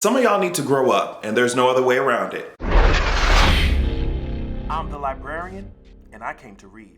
Some of y'all need to grow up, and there's no other way around it. I'm the librarian, and I came to read.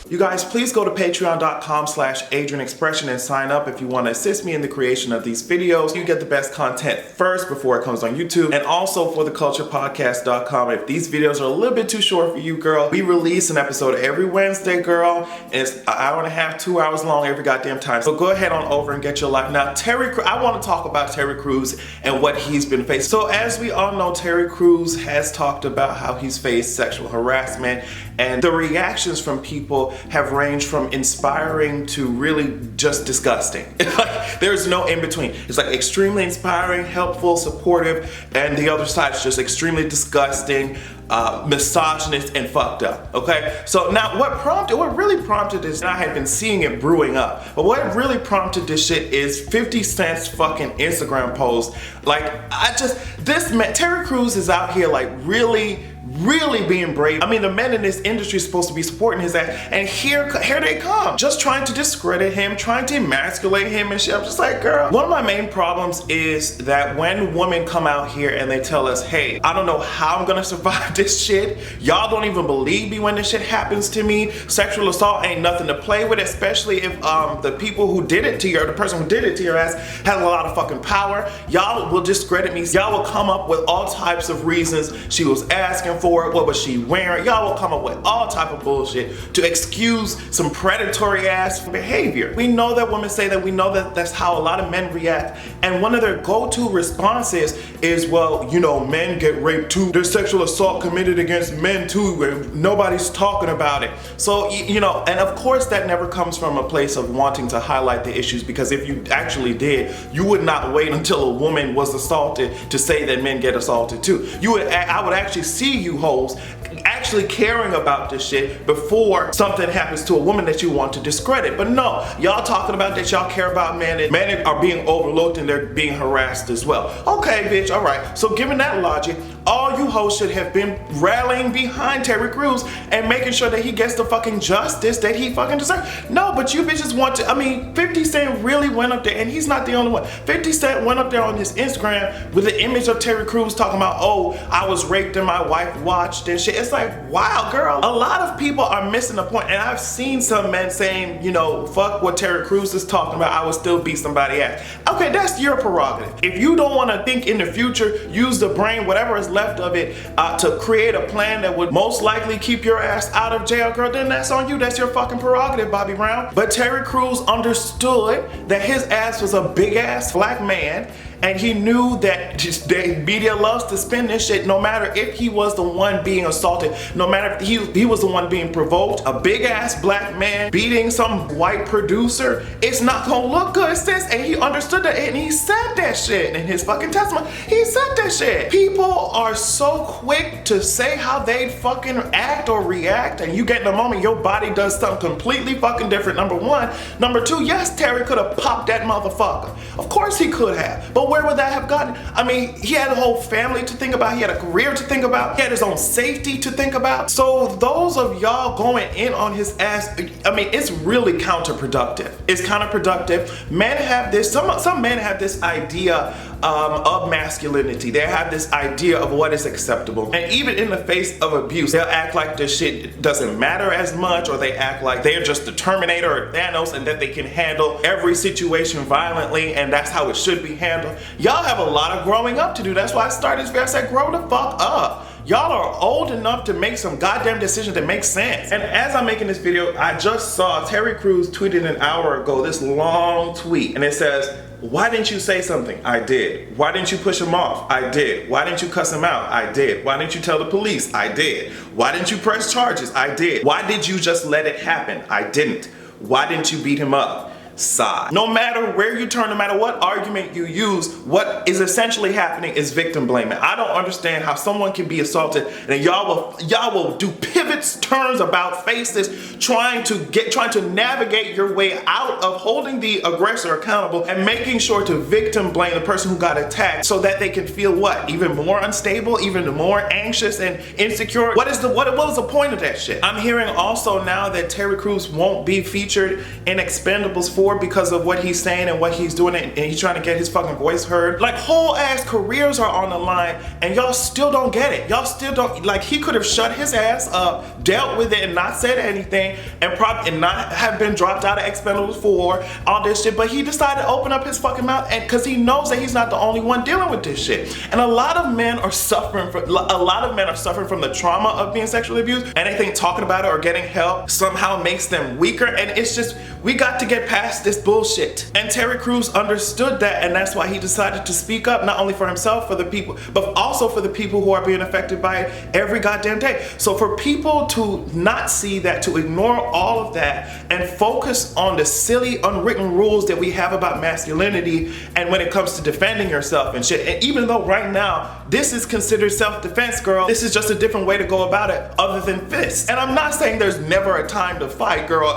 You guys, please go to patreon.com/AdrianExpression and sign up if you want to assist me in the creation of these videos. You get the best content first before it comes on YouTube. And also for theculturepodcast.com, if these videos are a little bit too short for you, girl, we release an episode every Wednesday, girl. And it's an hour and a half, 2 hours long every goddamn time. So go ahead on over and get your life. Now, I want to talk about Terry Crews and what he's been facing. So as we all know, Terry Crews has talked about how he's faced sexual harassment, and the reactions from people have ranged from inspiring to really just disgusting. There's no in between. It's like extremely inspiring, helpful, supportive, and the other side is just extremely disgusting, misogynist, and fucked up. Okay, so now what really prompted this, and I had been seeing it brewing up, but what really prompted this shit is 50 Cent's fucking Instagram post. Like, Terry Crews is out here like really being brave. I mean, the men in this industry are supposed to be supporting his ass, and here they come, just trying to discredit him, trying to emasculate him and shit. I'm just like, girl, one of my main problems is that when women come out here and they tell us, hey, I don't know how I'm gonna survive this shit. Y'all don't even believe me when this shit happens to me. Sexual assault ain't nothing to play with, especially if the people who did it to you, or the person who did it to your ass, has a lot of fucking power. Y'all will discredit me. Y'all will come up with all types of reasons. She was asking for it. What was she wearing? Y'all will come up with all type of bullshit to excuse some predatory ass behavior. We know that women say that. We know that that's how a lot of men react. And one of their go-to responses is, well, you know, men get raped too. There's sexual assault committed against men too, and nobody's talking about it. So, you know, and of course that never comes from a place of wanting to highlight the issues, because if you actually did, you would not wait until a woman was assaulted to say that men get assaulted too. I would actually see you hoes actually caring about this shit before something happens to a woman that you want to discredit. But no, y'all talking about that y'all care about men, and men are being overlooked and they're being harassed as well. Okay, bitch, all right. So given that logic, all you hoes should have been rallying behind Terry Crews and making sure that he gets the fucking justice that he fucking deserves. No, but you bitches want to, 50 Cent really went up there, and he's not the only one. 50 Cent went up there on his Instagram with the image of Terry Crews talking about, oh, I was raped and my wife watched and shit. It's like, wow, girl. A lot of people are missing the point, and I've seen some men saying, you know, fuck what Terry Crews is talking about, I would still beat somebody ass. Okay, that's your prerogative. If you don't want to think in the future, use the brain, whatever is left of it, to create a plan that would most likely keep your ass out of jail, girl, then that's on you. That's your fucking prerogative, Bobby Brown. But Terry Crews understood that his ass was a big ass black man, and he knew that the media loves to spin this shit, no matter if he was the one being assaulted, no matter if he was the one being provoked. A big ass black man beating some white producer, it's not gonna look good, sis. And he understood that, and he said that shit in his fucking testimony. He said that shit. People are so quick to say how they fucking act or react, and you get in a moment, your body does something completely fucking different, number one. Number two, yes, Terry could have popped that motherfucker. Of course he could have, but where would that have gotten? I mean, he had a whole family to think about. He had a career to think about. He had his own safety to think about. So those of y'all going in on his ass, it's really counterproductive. It's counterproductive. Men have this, some men have this idea of masculinity. They have this idea of what is acceptable. And even in the face of abuse, they'll act like this shit doesn't matter as much, or they act like they're just the Terminator or Thanos and that they can handle every situation violently, and that's how it should be handled. Y'all have a lot of growing up to do. That's why I started this video. I said, grow the fuck up. Y'all are old enough to make some goddamn decisions that make sense. And as I'm making this video, I just saw Terry Crews tweeted an hour ago this long tweet, and it says, why didn't you say something? I did. Why didn't you push him off? I did. Why didn't you cuss him out? I did. Why didn't you tell the police? I did. Why didn't you press charges? I did. Why did you just let it happen? I didn't. Why didn't you beat him up? Sigh. No matter where you turn, no matter what argument you use, what is essentially happening is victim blaming. I don't understand how someone can be assaulted and y'all will do pivots, turns, about faces, trying to navigate your way out of holding the aggressor accountable and making sure to victim blame the person who got attacked, so that they can feel what? Even more unstable, even more anxious and insecure. What was the point of that shit? I'm hearing also now that Terry Crews won't be featured in Expendables 4. for because of what he's saying and what he's doing, and he's trying to get his fucking voice heard. Like, whole ass careers are on the line, and y'all still don't get it. Y'all still don't, like, he could have shut his ass up, dealt with it, and not said anything, and not have been dropped out of Expendables 4, all this shit, but he decided to open up his fucking mouth, and because he knows that he's not the only one dealing with this shit. And a lot of men are suffering from the trauma of being sexually abused, and they think talking about it or getting help somehow makes them weaker, and it's just, we got to get past this bullshit. And Terry Crews understood that, and that's why he decided to speak up, not only for himself, for the people, but also for the people who are being affected by it every goddamn day. So for people to not see that, to ignore all of that, and focus on the silly unwritten rules that we have about masculinity and when it comes to defending yourself and shit, and even though right now this is considered self-defense, girl, this is just a different way to go about it other than fists. And I'm not saying there's never a time to fight, girl.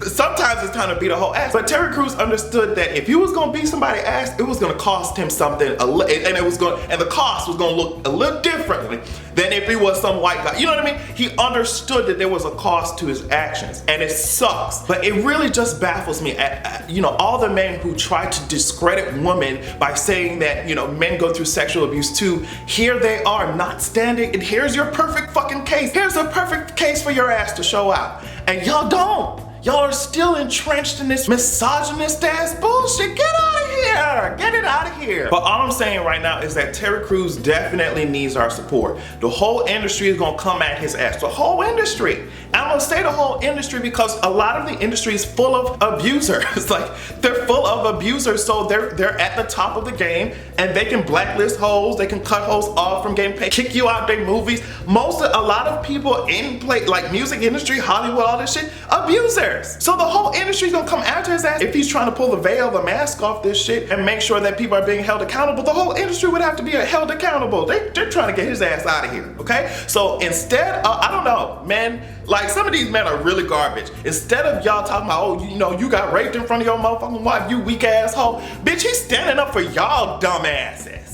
Sometimes it's time to beat a whole ass. But Terry Crews understood that if he was gonna beat somebody's ass, it was gonna cost him something, and the cost was gonna look a little differently than if he was some white guy. You know what I mean? He understood that there was a cost to his actions, and it sucks. But it really just baffles me at all the men who try to discredit women by saying that, men go through sexual abuse too. Here they are not standing, and here's your perfect fucking case. Here's a perfect case for your ass to show out. And y'all don't. Y'all are still entrenched in this misogynist ass bullshit. Get out of here. Get it out of here. But all I'm saying right now is that Terry Crews definitely needs our support. The whole industry is gonna come at his ass. The whole industry. And I'm gonna say the whole industry because a lot of the industry is full of abusers. Like, they're full of abusers, so they're at the top of the game, and they can blacklist hoes, they can cut hoes off from getting paid, kick you out their movies. A lot of people in like music industry, Hollywood, all this shit, abusers. So the whole industry's gonna come after his ass if he's trying to pull the veil, the mask off this shit and make sure that people are being held accountable. The whole industry would have to be held accountable. They're trying to get his ass out of here, okay? So instead, I don't know, men, like some of these men are really garbage. Instead of y'all talking about, oh, you got raped in front of your motherfucking wife, you weak asshole. Bitch, he's standing up for y'all dumb asses.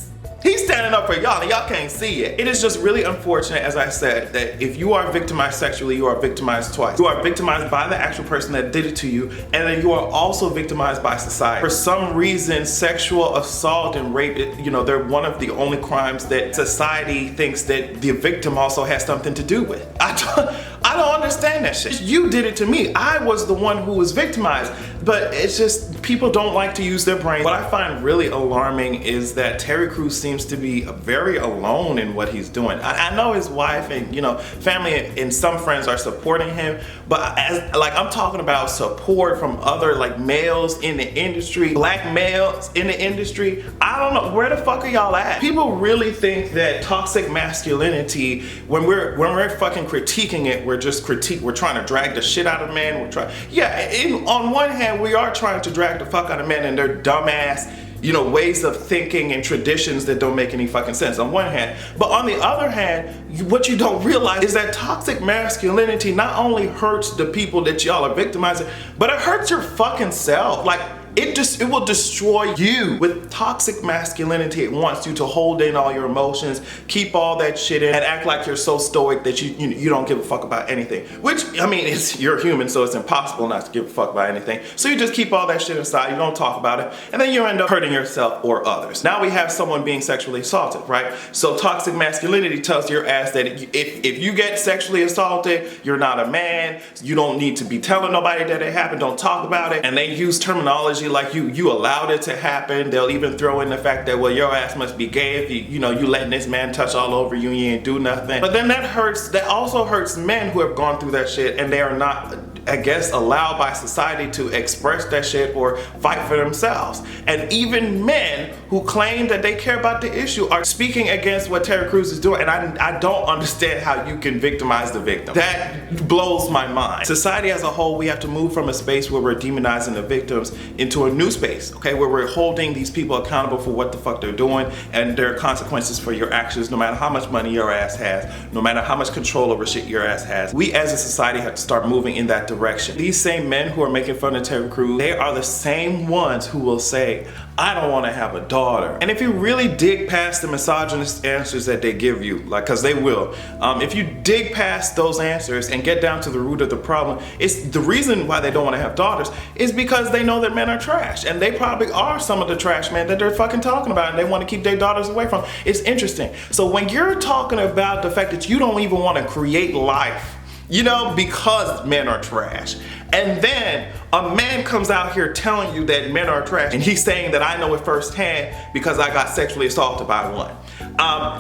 He's standing up for y'all, and y'all can't see it. It is just really unfortunate, as I said, that if you are victimized sexually, you are victimized twice. You are victimized by the actual person that did it to you, and then you are also victimized by society. For some reason, sexual assault and rape, they're one of the only crimes that society thinks that the victim also has something to do with. I don't understand that shit. You did it to me. I was the one who was victimized. But it's just, people don't like to use their brain. What I find really alarming is that Terry Crews seems to be very alone in what he's doing. I know his wife and family and some friends are supporting him, but I'm talking about support from other males in the industry, black males in the industry. I don't know, where the fuck are y'all at? People really think that toxic masculinity, when we're fucking critiquing it, we're trying to drag the shit out of men. On one hand, we are trying to drag the fuck out of men and their dumbass, ways of thinking and traditions that don't make any fucking sense on one hand. But on the other hand, what you don't realize is that toxic masculinity not only hurts the people that y'all are victimizing, but it hurts your fucking self. It will destroy you. With toxic masculinity, it wants you to hold in all your emotions, keep all that shit in, and act like you're so stoic that you don't give a fuck about anything. Which, you're human, so it's impossible not to give a fuck about anything. So you just keep all that shit inside, you don't talk about it, and then you end up hurting yourself or others. Now we have someone being sexually assaulted, right? So toxic masculinity tells your ass that if you get sexually assaulted, you're not a man, you don't need to be telling nobody that it happened, don't talk about it. And they use terminology like you allowed it to happen. They'll even throw in the fact that, well, your ass must be gay if you letting this man touch all over you and you ain't do nothing. But then that also hurts men who have gone through that shit and they are not, I guess, allowed by society to express that shit or fight for themselves. And even men who claim that they care about the issue are speaking against what Terry Crews is doing, and I don't understand how you can victimize the victim. That blows my mind. Society as a whole, we have to move from a space where we're demonizing the victims into a new space, okay, where we're holding these people accountable for what the fuck they're doing, and there are consequences for your actions, no matter how much money your ass has, no matter how much control over shit your ass has. We as a society have to start moving in that direction. These same men who are making fun of Terry Crews, they are the same ones who will say, I don't want to have a daughter. And if you really dig past the misogynist answers that they give you, like, cause they will, if you dig past those answers and get down to the root of the problem, it's the reason why they don't want to have daughters is because they know that men are trash, and they probably are some of the trash men that they're fucking talking about, and they want to keep their daughters away from. It's interesting. So when you're talking about the fact that you don't even want to create life, you know, because men are trash, and then a man comes out here telling you that men are trash, and he's saying that I know it firsthand because I got sexually assaulted by one.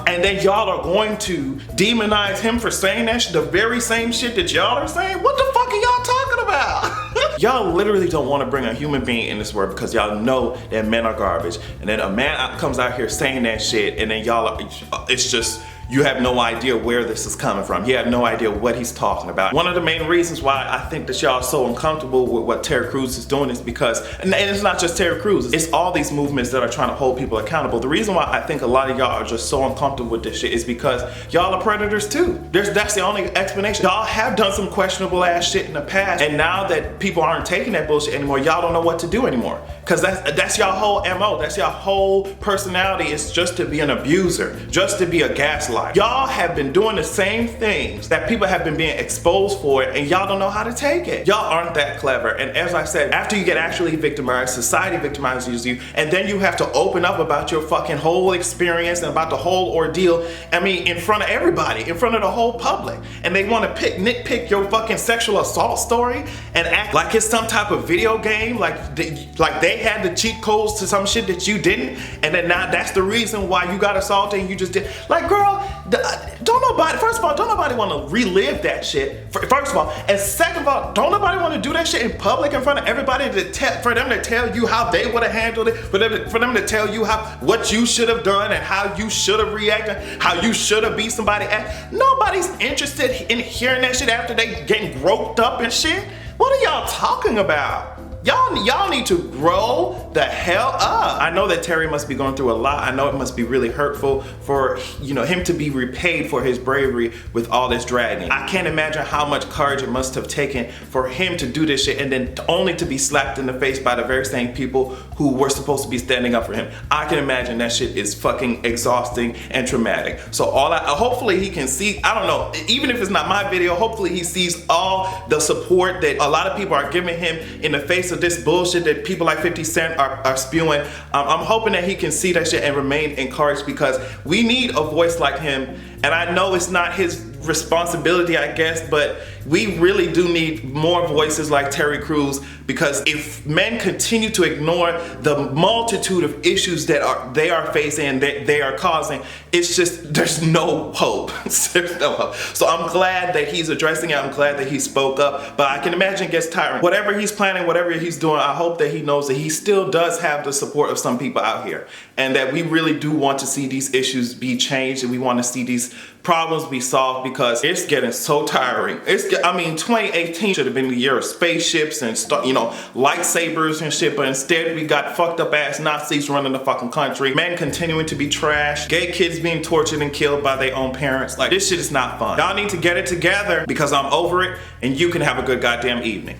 And then y'all are going to demonize him for saying that shit, the very same shit that y'all are saying? What the fuck are y'all talking about? Y'all literally don't want to bring a human being in this world because y'all know that men are garbage. And then a man comes out here saying that shit, and then y'all are, it's just, you have no idea where this is coming from. You have no idea what he's talking about. One of the main reasons why I think that y'all are so uncomfortable with what Terry Crews is doing is because, and it's not just Terry Crews, it's all these movements that are trying to hold people accountable. The reason why I think a lot of y'all are just so uncomfortable with this shit is because y'all are predators too. That's the only explanation. Y'all have done some questionable ass shit in the past, and now that people aren't taking that bullshit anymore, y'all don't know what to do anymore. Cause that's y'all whole MO, that's y'all whole personality, is just to be an abuser, just to be a gaslighter. Y'all have been doing the same things that people have been being exposed for, and y'all don't know how to take it. Y'all aren't that clever. And as I said, after you get actually victimized, society victimizes you, and then you have to open up about your fucking whole experience and about the whole ordeal, I mean, in front of everybody, in front of the whole public. And they want to nitpick your fucking sexual assault story and act like it's some type of video game, like they had the cheat codes to some shit that you didn't, and then now that's the reason why you got assaulted and you just did. Like, girl, don't nobody, first of all, don't nobody want to relive that shit, first of all, and second of all, don't nobody want to do that shit in public in front of everybody for them to tell you how they would have handled it, for them to tell you what you should have done and how you should have reacted, how you should have beat somebody. Nobody's interested in hearing that shit after they getting groped up and shit. What are y'all talking about? Y'all need to grow the hell up. I know that Terry must be going through a lot. I know it must be really hurtful for, you know, him to be repaid for his bravery with all this dragging. I can't imagine how much courage it must have taken for him to do this shit and then only to be slapped in the face by the very same people who were supposed to be standing up for him. I can imagine that shit is fucking exhausting and traumatic. So hopefully he can see, I don't know, even if it's not my video, hopefully he sees all the support that a lot of people are giving him in the face of this bullshit that people like 50 Cent are spewing. I'm hoping that he can see that shit and remain encouraged, because we need a voice like him. And I know it's not his responsibility, I guess, but we really do need more voices like Terry Crews, because if men continue to ignore the multitude of issues that they are facing, that they are causing, it's just, there's no hope. There's no hope. So I'm glad that he's addressing it. I'm glad that he spoke up, but I can imagine it gets tiring. Whatever he's planning, whatever he's doing, I hope that he knows that he still does have the support of some people out here, and that we really do want to see these issues be changed, and we want to see these problems be solved, because it's getting so tiring. I mean, 2018 should have been the year of spaceships and lightsabers and shit, but instead we got fucked up ass Nazis running the fucking country, men continuing to be trash, gay kids being tortured and killed by their own parents. Like, this shit is not fun. Y'all need to get it together, because I'm over it, and you can have a good goddamn evening.